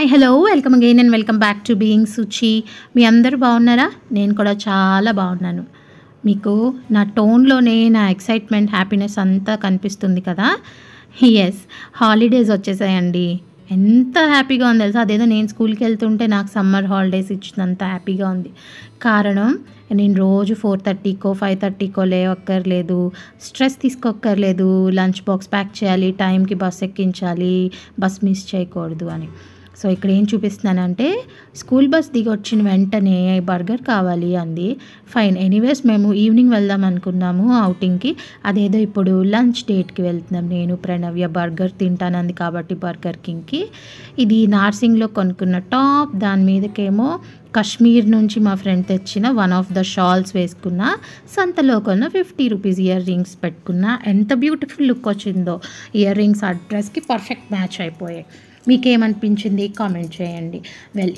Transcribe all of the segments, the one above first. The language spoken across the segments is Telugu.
Hi hello welcome again and welcome back to being Suchi. మీ అందరూ బాగున్నారా? నేను కూడా చాలా బాగున్నాను. మీకు నా టోన్లోనే నా ఎక్సైట్మెంట్ హ్యాపీనెస్ అంతా కనిపిస్తుంది కదా. ఎస్, హాలిడేస్ వచ్చేసాయండి. ఎంత హ్యాపీగా ఉంది తెలుసా. అదేదో నేను స్కూల్కి వెళ్తుంటే నాకు సమ్మర్ హాలిడేస్ ఇచ్చినంత హ్యాపీగా ఉంది. కారణం, నేను రోజు 4:30కో 5:30కో లేవక్కర్లేదు, స్ట్రెస్ తీసుకోక్కర్లేదు, లంచ్ బాక్స్ ప్యాక్ చేయాలి, టైంకి బస్ ఎక్కించాలి, బస్ మిస్ చేయకూడదు అని. సో ఇక్కడ ఏం చూపిస్తున్నానంటే, స్కూల్ బస్ దిగి వచ్చిన వెంటనే బర్గర్ కావాలి అంది. ఫైన్, ఎనీవేస్ మేము ఈవినింగ్ వెళ్దాం అనుకున్నాము అవుటింగ్కి. అదేదో ఇప్పుడు లంచ్ డేట్కి వెళ్తున్నాం. నేను ప్రణవ్య బర్గర్ తింటానంది కాబట్టి బర్గర్ కింగ్కి. ఇది నార్సింగ్లో కొనుక్కున్న టాప్, దాని మీదకేమో కాశ్మీర్ నుంచి మా ఫ్రెండ్ తెచ్చిన వన్ ఆఫ్ ద షాల్స్ వేసుకున్న, సంతలో కొన్న 50 రూపీస్ ఇయర్ రింగ్స్ పెట్టుకున్న. ఎంత బ్యూటిఫుల్ లుక్ వచ్చిందో. ఇయర్ రింగ్స్ ఆ డ్రెస్కి పర్ఫెక్ట్ మ్యాచ్ అయిపోయాయి. మీకేమనిపించింది కామెంట్ చేయండి.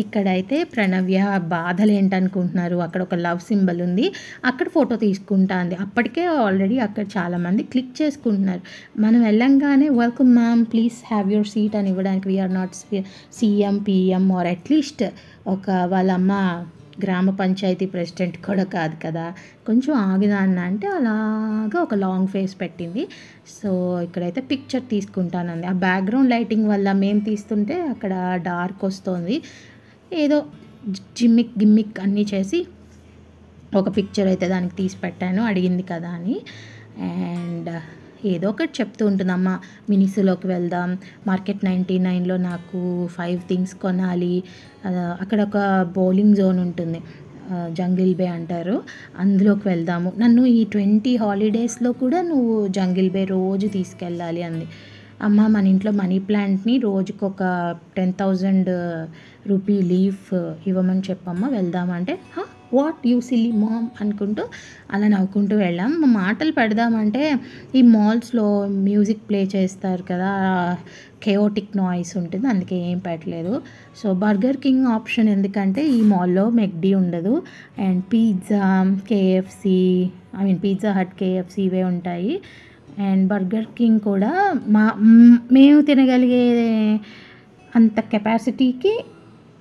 ఇక్కడైతే ప్రణవ్య బాధలు ఏంటనుకుంటున్నారు, అక్కడ ఒక లవ్ సింబల్ ఉంది, అక్కడ ఫోటో తీసుకుంటా అంది. అప్పటికే ఆల్రెడీ అక్కడ చాలామంది క్లిక్ చేసుకుంటున్నారు. మనం వెళ్ళంగానే welcome ma'am, please have your seat అని ఇవ్వడానికి, we are not CM PM or at least ఒక వాళ్ళమ్మ గ్రామ పంచాయతీ ప్రెసిడెంట్ కూడా కాదు కదా, కొంచెం ఆగిదాన్న అంటే అలాగా ఒక లాంగ్ ఫేస్ పెట్టింది. సో ఇక్కడైతే పిక్చర్ తీసుకుంటానంది. ఆ బ్యాక్గ్రౌండ్ లైటింగ్ వల్ల మేము తీస్తుంటే అక్కడ డార్క్ వస్తుంది. ఏదో గిమ్మిక్ అన్నీ చేసి ఒక పిక్చర్ అయితే దానికి తీసి పెట్టాను, అడిగింది కదా అని. అండ్ ఏదో ఒకటి చెప్తూ ఉంటుందమ్మ, మినిస్లోకి వెళ్దాం, మార్కెట్ 99లో నాకు 5 థింగ్స్ కొనాలి, అక్కడ ఒక బౌలింగ్ జోన్ ఉంటుంది, జంగిల్ బే అంటారు, అందులోకి వెళ్దాము, నన్ను ఈ 20 హాలిడేస్లో కూడా నువ్వు జంగిల్ బే రోజు తీసుకెళ్ళాలి అంది. అమ్మ, మన ఇంట్లో మనీ ప్లాంట్ని రోజుకొక 10,000 రూపీ లీఫ్ ఇవ్వమని చెప్పమ్మ, వెళ్దామంటే వాట్ యూ సిల్లీ మామ్ అనుకుంటూ అలా నవ్వుకుంటూ వెళ్ళాం. మాటలు పెడదామంటే ఈ మాల్స్లో మ్యూజిక్ ప్లే చేస్తారు కదా, కేయోటిక్ నాయిస్ ఉంటుంది, అందుకే ఏం పెట్టలేదు. సో బర్గర్ కింగ్ ఆప్షన్ ఎందుకంటే ఈ మాల్లో మెక్డీ ఉండదు, and pizza KFC Pizza Hut KFC ఇవే ఉంటాయి. అండ్ బర్గర్ కింగ్ కూడా మేము తినగలిగే అంత కెపాసిటీకి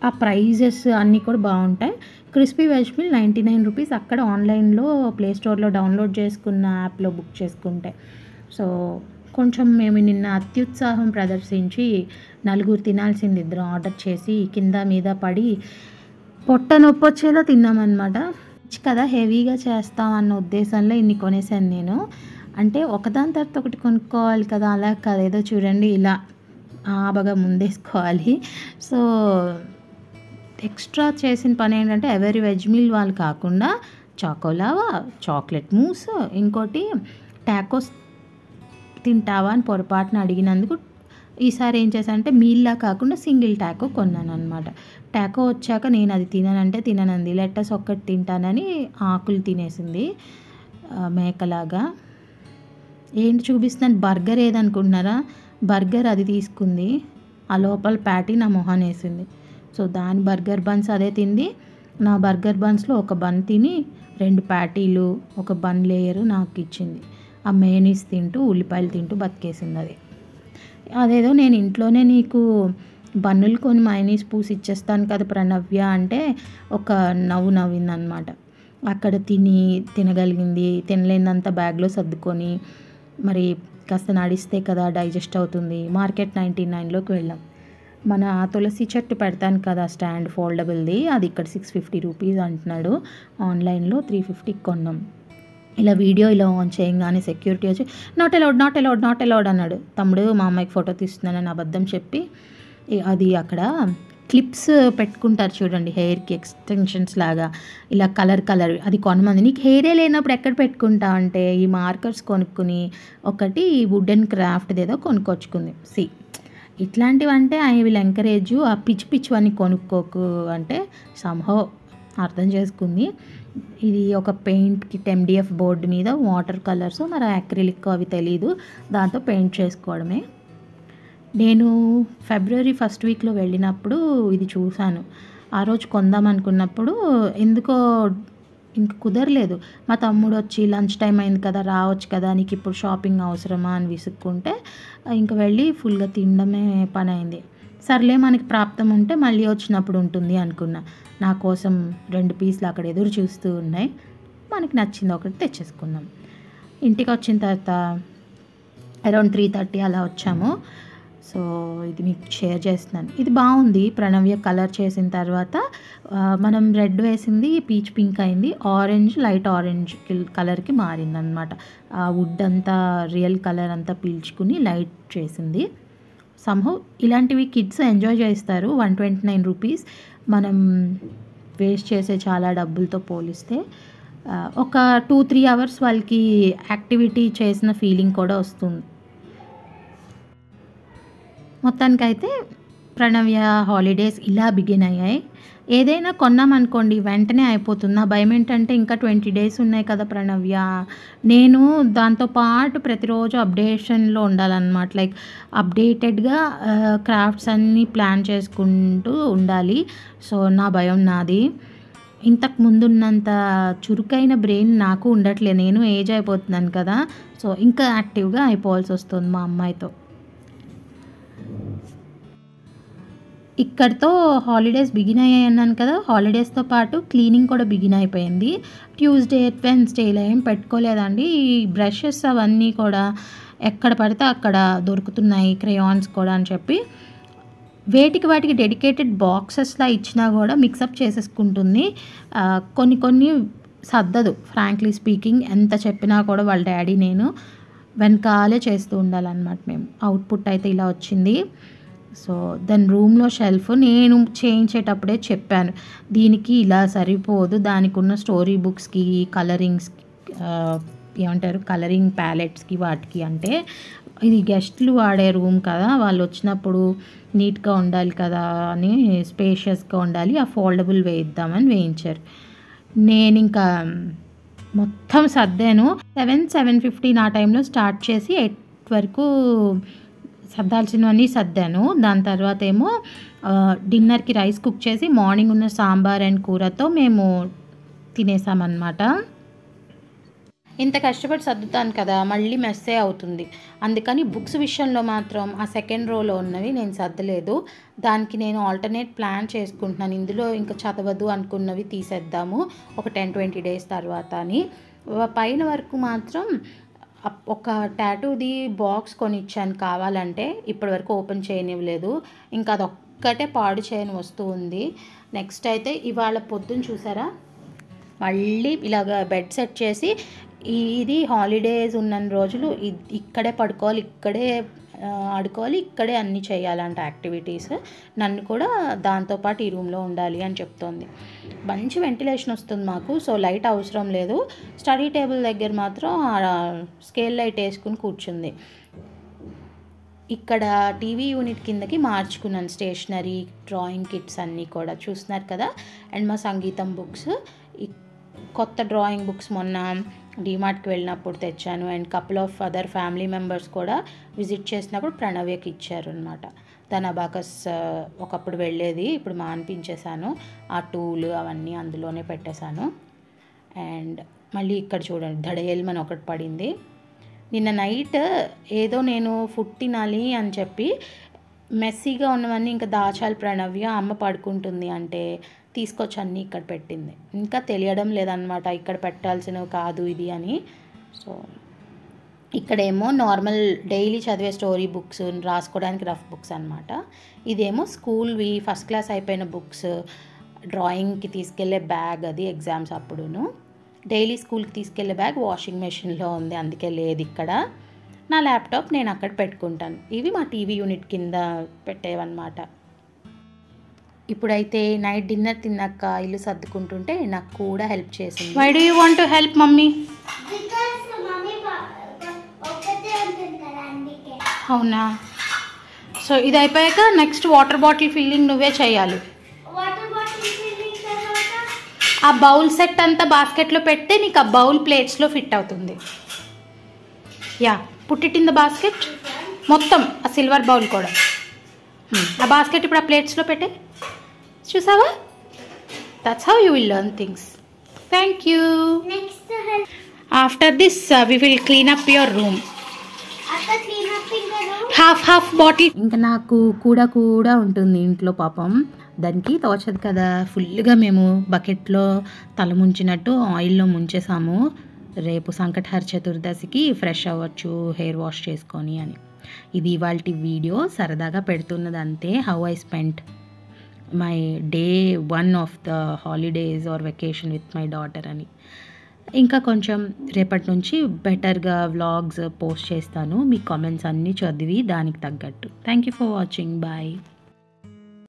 ఆ ప్రైజెస్ అన్నీ కూడా బాగుంటాయి. క్రిస్పీ వెజ్ మీల్ 99 రూపీస్, అక్కడ ఆన్లైన్లో ప్లే స్టోర్లో డౌన్లోడ్ చేసుకున్న యాప్లో బుక్ చేసుకుంటే. సో కొంచెం మేము నిన్న అత్యుత్సాహం ప్రదర్శించి నలుగురు తినాల్సింది ఇద్దరు ఆర్డర్ చేసి కింద మీద పడి పొట్ట నొప్పి వచ్చేలా తిన్నామన్నమాట. కదా హెవీగా చేస్తామన్న ఉద్దేశంలో ఇన్ని కొనేసాను నేను. అంటే ఒకదాని తర్వాత ఒకటి కొనుక్కోవాలి కదా, అలా కాదు, ఏదో చూడండి ఇలా బాగా ముందేసుకోవాలి. సో ఎక్స్ట్రా చేసిన పని ఏంటంటే, ఎవరి వెజ్ మీల్ వాళ్ళు కాకుండా చాకోలావా, చాక్లెట్ మూస్, ఇంకోటి టాకోస్ తింటావా అని పొరపాటున అడిగినందుకు ఈసారి ఏం చేశానంటే మీల్లా కాకుండా సింగిల్ టాకో కొన్నాను అనమాట. టాకో వచ్చాక నేను అది తిననంటే తిననంది, లెట్టస్ ఒక్కటి తింటానని ఆకులు తినేసింది మేకలాగా. ఏంటి చూపిస్తున్నాను, బర్గర్ ఏదనుకుంటున్నారా, బర్గర్ అది తీసుకుంది, ఆ లోపల ప్యాటీ నా మొహాన్ని వేసింది. సో దాని బర్గర్ బన్స్ అదే తింది, నా బర్గర్ బన్స్లో ఒక బన్ తిని 2 ప్యాటీలు ఒక బన్ లేయరు నాకు ఇచ్చింది. ఆ మేనీస్ తింటూ ఉల్లిపాయలు తింటూ బతికేసింది అది. అదేదో నేను ఇంట్లోనే నీకు బన్నులు కొని మైనీస్ పూసి ఇచ్చేస్తాను కదా ప్రణవ్య అంటే ఒక నవ్విందనమాట. అక్కడ తినగలిగింది, తినలేనంత బ్యాగ్లో సర్దుకొని, మరి కాస్త నడిస్తే కదా డైజెస్ట్ అవుతుంది. మార్కెట్ 99లోకి వెళ్ళాం. మన తులసి చెట్టు పెడతాను కదా స్టాండ్ ఫోల్డబుల్ది, అది ఇక్కడ 650 రూపీస్ అంటున్నాడు, ఆన్లైన్లో 350 కొన్నాం. ఇలా వీడియో ఇలా ఆన్ చేయగానే సెక్యూరిటీ వచ్చి నాట్ అలౌడ్ అన్నాడు. తమ్ముడు మా అమ్మాయికి ఫోటో తీస్తున్నానని అబద్ధం చెప్పి, అది అక్కడ క్లిప్స్ పెట్టుకుంటారు చూడండి హెయిర్కి, ఎక్స్టెన్షన్స్ లాగా ఇలా కలర్ అది కొనమంది. నీకు హెయిరే లేనప్పుడు ఎక్కడ పెట్టుకుంటావు అంటే ఈ మార్కర్స్ కొనుక్కుని ఒకటి వుడెన్ క్రాఫ్ట్ ఏదో కొనుక్కొచ్చుకుంది. ఇట్లాంటివి అంటే ఐ విల్ ఎంకరేజ్, ఆ పిచ్చివన్నీ కొనుక్కోకు అంటే సంహౌ అర్థం చేసుకుంది. ఇది ఒక పెయింట్కి MDF బోర్డు మీద వాటర్ కలర్స్ మరి యాక్రిలిక్ అవి తెలీదు, దాంతో పెయింట్ చేసుకోవడమే. నేను ఫిబ్రవరి 1st వీక్లో వెళ్ళినప్పుడు ఇది చూశాను. ఆ రోజు కొందాం అనుకున్నప్పుడు ఎందుకో ఇంక కుదరలేదు. మా తమ్ముడు వచ్చి లంచ్ టైం అయింది కదా, రావచ్చు కదా, నీకు ఇప్పుడు షాపింగ్ అవసరమా అని విసుక్కుంటే ఇంక వెళ్ళి ఫుల్గా తినడమే పని అయింది. సర్లే మనకి ప్రాప్తం ఉంటే మళ్ళీ వచ్చినప్పుడు ఉంటుంది అనుకున్నా. నా కోసం 2 పీసులు అక్కడ ఎదురు చూస్తూ ఉన్నాయి. మనకి నచ్చింది ఒకటి తెచ్చేసుకున్నాం. ఇంటికి వచ్చిన తర్వాత అరౌండ్ 3:30 అలా వచ్చాము. సో ఇది మీకు షేర్ చేస్తున్నాను. ఇది బాగుంది. ప్రణవ్య కలర్ చేసిన తర్వాత మనం రెడ్ వేసింది పీచ్ పింక్ అయింది, ఆరెంజ్ లైట్ ఆరెంజ్ కలర్కి మారిందనమాట. ఆ వుడ్ అంతా రియల్ కలర్ అంతా పీల్చుకుని లైట్ చేసింది. సంహౌ ఇలాంటివి కిడ్స్ ఎంజాయ్ చేస్తారు. 129 రూపీస్ మనం వేస్ట్ చేసే చాలా డబ్బులతో పోలిస్తే ఒక 2-3 అవర్స్ వాళ్ళకి యాక్టివిటీ చేసిన ఫీలింగ్ కూడా వస్తుంది. మొత్తానికైతే ప్రణవ్య హాలిడేస్ ఇలా బిగిన్ అయ్యాయి. ఏదైనా కొన్నామనుకోండి వెంటనే అయిపోతుంది. నా భయం ఏంటంటే ఇంకా 20 డేస్ ఉన్నాయి కదా ప్రణవ్య, నేను దాంతోపాటు ప్రతిరోజు అప్డేషన్లో ఉండాలన్నమాట. లైక్ అప్డేటెడ్గా క్రాఫ్ట్స్ అన్నీ ప్లాన్ చేసుకుంటూ ఉండాలి. సో నా భయం నాది. ఇంతకు ముందున్నంత చురుకైన బ్రెయిన్ నాకు ఉండట్లేదు. నేను ఏజ్ అయిపోతున్నాను కదా, సో ఇంకా యాక్టివ్గా అయిపోవాల్సి వస్తుంది మా అమ్మాయితో. ఇక్కడితో హాలిడేస్ బిగిన్ అయ్యాయి అన్నాను కదా. హాలిడేస్తో పాటు క్లీనింగ్ కూడా బిగిన్ అయిపోయింది. ట్యూస్డే వెన్స్డేలో ఏం పెట్టుకోలేదండి. ఈ బ్రషెస్ అవన్నీ కూడా ఎక్కడ పడితే అక్కడ దొరుకుతున్నాయి, క్రేయాన్స్ కూడా అని చెప్పి వాటికి డెడికేటెడ్ బాక్సెస్లా ఇచ్చినా కూడా మిక్సప్ చేసేసుకుంటుంది. కొన్ని సర్దదు. ఫ్రాంక్లీ స్పీకింగ్ ఎంత చెప్పినా కూడా వాళ్ళ డాడీ నేను వెనకాలే చేస్తూ ఉండాలన్నమాట. మేము అవుట్పుట్ అయితే ఇలా వచ్చింది. సో దాని రూమ్లో షెల్ఫ్ నేను చేయించేటప్పుడే చెప్పాను, దీనికి ఇలా సరిపోదు, దానికి ఉన్న స్టోరీ బుక్స్కి కలరింగ్స్కి ఏమంటారు కలరింగ్ ప్యాలెట్స్కి వాటికి, అంటే ఇది గెస్ట్లు వాడే రూమ్ కదా, వాళ్ళు వచ్చినప్పుడు నీట్గా ఉండాలి కదా అని, స్పేషియస్గా ఉండాలి, ఆ ఫోల్డబుల్ వేయిద్దామని వేయించారు. నేను ఇంకా మొత్తం సర్దాను. 7-7:15 ఆ టైంలో స్టార్ట్ చేసి 8 వరకు సర్దాల్సినవన్నీ సర్దాను. దాని తర్వాత ఏమో డిన్నర్కి రైస్ కుక్ చేసి మార్నింగ్ ఉన్న సాంబార్ అండ్ కూరతో మేము తినేసామన్నమాట. ఇంత కష్టపడి సర్దుతాను కదా, మళ్ళీ మెస్సే అవుతుంది. అందుకని బుక్స్ విషయంలో మాత్రం ఆ సెకండ్ రోలో ఉన్నవి నేను సర్దలేదు. దానికి నేను ఆల్టర్నేట్ ప్లాన్ చేసుకుంటున్నాను. ఇందులో ఇంకా చదవదు అనుకున్నవి తీసేద్దాము ఒక 10-20 డేస్ తర్వాత అని. పైన వరకు మాత్రం ఒక టాటూది బాక్స్ కొనిచ్చాను కావాలంటే, ఇప్పటి వరకు ఓపెన్ చేయనివ్వలేదు. ఇంకా అదొక్కటే పాడు చేయని వస్తువు ఉంది. నెక్స్ట్ అయితే ఇవాళ పొద్దున్న చూసారా, మళ్ళీ ఇలాగ బెడ్ సెట్ చేసి, ఇది హాలిడేస్ ఉన్న రోజులు ఇక్కడే పడుకోవాలి, ఇక్కడే ఆడుకోవాలి, ఇక్కడే అన్నీ చేయాలంట యాక్టివిటీస్. నన్ను కూడా దాంతోపాటు ఈ రూమ్లో ఉండాలి అని చెప్తోంది. మంచి వెంటిలేషన్ వస్తుంది మాకు, సో లైట్ అవసరం లేదు. స్టడీ టేబుల్ దగ్గర మాత్రం స్కేల్ లైట్ వేసుకుని కూర్చుంది. ఇక్కడ టీవీ యూనిట్ కిందకి మార్చుకున్నాను స్టేషనరీ, డ్రాయింగ్ కిట్స్ అన్నీ కూడా చూస్తున్నారు కదా. అండ్ మా సంగీతం బుక్స్, కొత్త డ్రాయింగ్ బుక్స్ మొన్న డీమార్ట్కి వెళ్ళినప్పుడు తెచ్చాను. And couple of other family members కూడా విజిట్ చేసినప్పుడు ప్రణవ్యకి ఇచ్చారు అనమాట. తన అబాకస్ ఒకప్పుడు వెళ్ళేది, ఇప్పుడు మాన్పించేశాను. ఆ టూల్ అవన్నీ అందులోనే పెట్టేశాను. అండ్ మళ్ళీ ఇక్కడ చూడండి, దడేల్మని ఒకటి పడింది. నిన్న నైట్ ఏదో నేను ఫుడ్ తినాలి అని చెప్పి మెస్సీగా ఉన్నవన్నీ ఇంకా దాచాలి ప్రణవ్య, అమ్మ పడుకుంటుంది అంటే తీసుకొచ్చి అన్నీ ఇక్కడ పెట్టింది. ఇంకా తెలియడం లేదనమాట ఇక్కడ పెట్టాల్సినవి కాదు ఇది అని. సో ఇక్కడేమో నార్మల్ డైలీ చదివే స్టోరీ బుక్స్, రాసుకోవడానికి రఫ్ బుక్స్ అనమాట. ఇదేమో స్కూల్వి ఫస్ట్ క్లాస్ అయిపోయిన బుక్స్, డ్రాయింగ్కి తీసుకెళ్లే బ్యాగ్, అది ఎగ్జామ్స్ అప్పుడును. డైలీ స్కూల్కి తీసుకెళ్లే బ్యాగ్ వాషింగ్ మెషిన్లో ఉంది, అందుకే లేదు ఇక్కడ. నా ల్యాప్టాప్ నేను అక్కడ పెట్టుకుంటాను. ఇవి మా టీవీ యూనిట్ కింద పెట్టేవన్నమాట. ఇప్పుడైతే నైట్ డిన్నర్ తిన్నాక ఇల్లు సర్దుకుంటుంటే నాకు కూడా హెల్ప్ చేసింది. Why do you want to help mummy? అవునా? సో ఇది అయిపోయాక నెక్స్ట్ వాటర్ బాటిల్ ఫిల్లింగ్ నువ్వే చేయాలి. ఆ బౌల్ సెట్ అంతా బాస్కెట్లో పెడితే నీకు ఆ బౌల్ ప్లేట్స్లో ఫిట్ అవుతుంది. Yeah, put it in the basket మొత్తం, ఆ సిల్వర్ బౌల్ కూడా. ఆ బాస్కెట్ ఇప్పుడు ఆ ప్లేట్స్లో పెట్టే, చూసావా? That's how you will learn things. Thank you. After this we will clean up your room. Half bottle. ఇంకా నాకు కూడా ఉంటుంది ఇంట్లో పాపం, దానికి తోచదు కదా. ఫుల్గా మేము బకెట్లో తల ముంచినట్టు ఆయిల్లో ముంచేసాము. రేపు సంకటహర చతుర్దశికి ఫ్రెష్ అవ్వచ్చు హెయిర్ వాష్ చేసుకొని అని. ఇది ఇవాల్టి వీడియో, సరదాగా పెడుతున్నది అంతే. How I spent my day 1 of the holidays or vacation with my daughter అని. ఇంకా కొంచెం రేపటి నుంచి బెటర్గా వ్లాగ్స్ పోస్ట్ చేస్తాను, మీ కామెంట్స్ అన్నీ చదివి దానికి తగ్గట్టు. Thank you for watching. Bye.